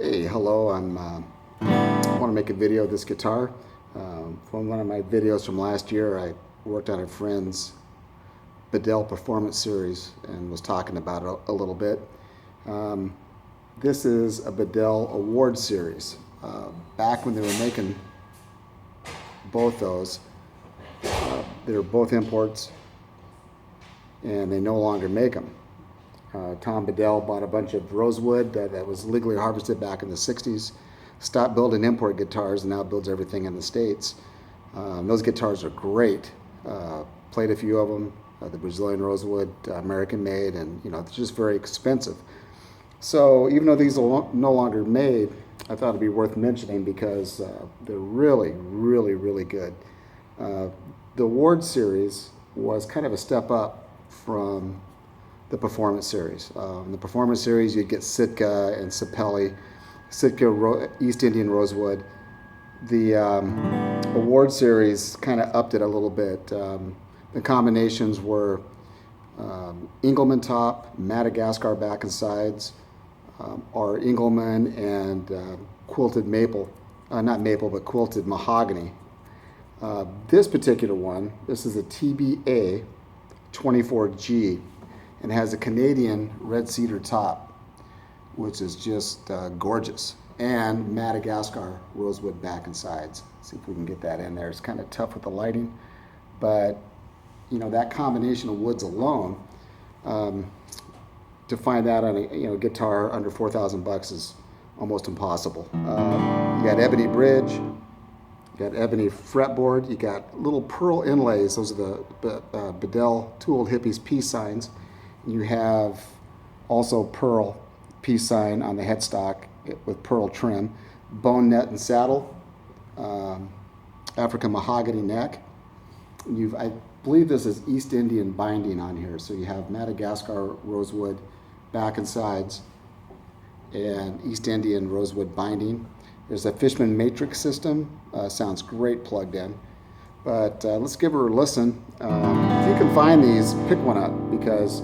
Hey, hello. I want to make a video of this guitar. From one of my videos from last year, I worked on a friend's Bedell Performance Series and was talking about it a little bit. This is a Bedell Award Series. Back when they were making both those, they were both imports, and they no longer make them. Tom Bedell bought a bunch of rosewood that was legally harvested back in the 60s, stopped building import guitars, and now builds everything in the States. Those guitars are great. Played a few of them, the Brazilian rosewood, American made, and they're just very expensive. So even though these are no longer made, I thought it'd be worth mentioning because they're really, really, really good. The Award Series was kind of a step up from the Performance Series. In the Performance Series, you'd get Sitka and Sapelli, Sitka East Indian Rosewood. The Award Series kind of upped it a little bit. The combinations were Engelmann top, Madagascar back and sides, or Engelmann and quilted maple, not maple, but quilted mahogany. This particular one, this is a TBA 24G, and has a Canadian red cedar top, which is just gorgeous, and Madagascar rosewood back and sides. See if we can get that in there. It's kind of tough with the lighting, but that combination of woods alone, to find that on a guitar under $4,000 is almost impossible. You got ebony bridge, you got ebony fretboard, you got little pearl inlays. Those are the Bedell Two Old Hippies peace signs. You have also pearl peace sign on the headstock with pearl trim, bone net and saddle, African mahogany neck. I believe this is East Indian binding on here, so you have Madagascar rosewood back and sides and East Indian rosewood binding. There's a Fishman Matrix system. Sounds great plugged in. But let's give her a listen. If you can find these, pick one up, because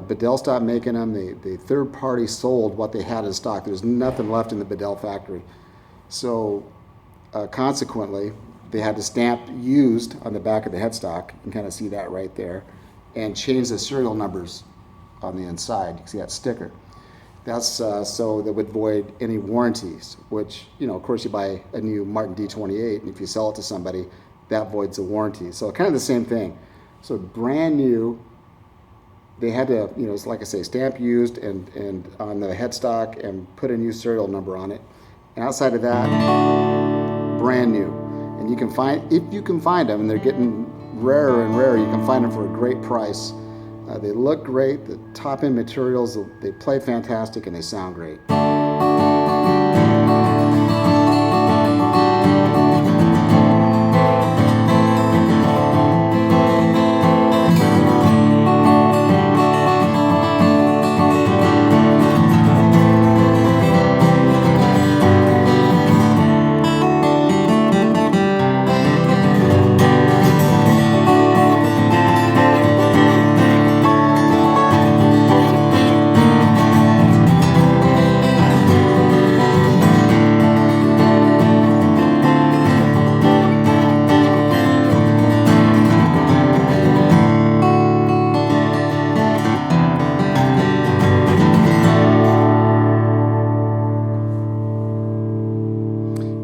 Bedell stopped making them. The third party sold what they had in stock. There's nothing left in the Bedell factory. So consequently, they had to stamp used on the back of the headstock. You can kind of see that right there, and change the serial numbers on the inside. You can see that sticker. That's so that would void any warranties, which, of course, you buy a new Martin D28, and if you sell it to somebody, that voids the warranty. So kind of the same thing. So brand new, they had to, it's like I say, stamp used and on the headstock and put a new serial number on it. And outside of that, brand new. And you can find, if you can find them, and they're getting rarer and rarer, you can find them for a great price. They look great, the top-end materials, they play fantastic, and they sound great.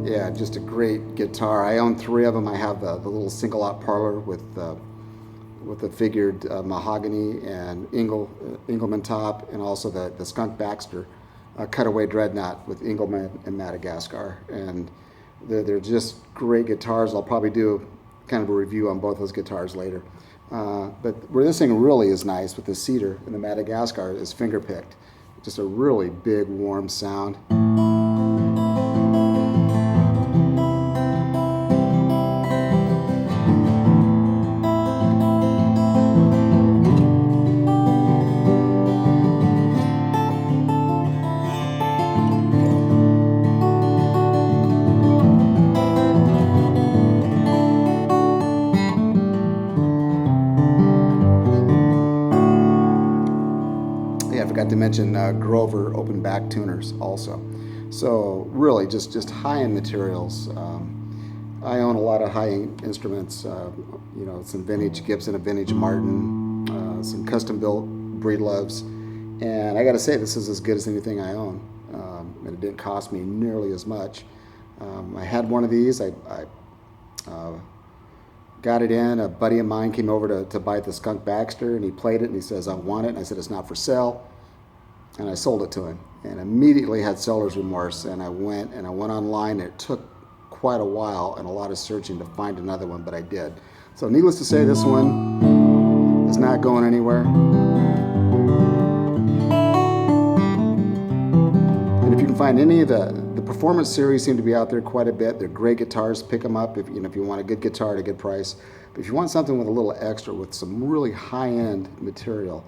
Yeah, just a great guitar. I own 3 of them. I have the little single-out parlor with the figured mahogany and Engelmann top, and also the Skunk Baxter cutaway dreadnought with Engelmann and Madagascar. And they're just great guitars. I'll probably do kind of a review on both those guitars later. But where this thing really is nice with the cedar and the Madagascar is finger-picked. Just a really big, warm sound. I forgot to mention Grover open back tuners also. So really, just high-end materials. I own a lot of high-end instruments. You know, some vintage Gibson, a vintage Martin, some custom-built Breedloves, and I got to say, this is as good as anything I own. And it didn't cost me nearly as much. I had one of these. I got it in. A buddy of mine came over to buy the Skunk Baxter, and he played it, and he says, "I want it." And I said, "It's not for sale." And I sold it to him, and immediately had seller's remorse. And I went online, and it took quite a while and a lot of searching to find another one, but I did. So needless to say, this one is not going anywhere. And if you can find any of the performance series, seem to be out there quite a bit. They're great guitars. Pick them up if you want a good guitar at a good price. But if you want something with a little extra, with some really high-end material,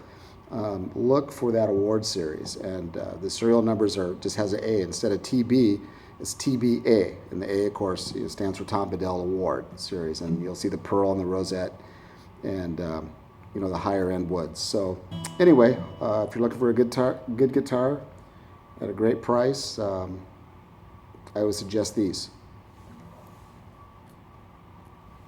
look for that award series. And the serial numbers just has an A instead of TB. It's TBA, and the A, of course, stands for Tom Bedell Award series. And you'll see the pearl and the rosette, and the higher end woods. So anyway, if you're looking for a good guitar at a great price, I would suggest these.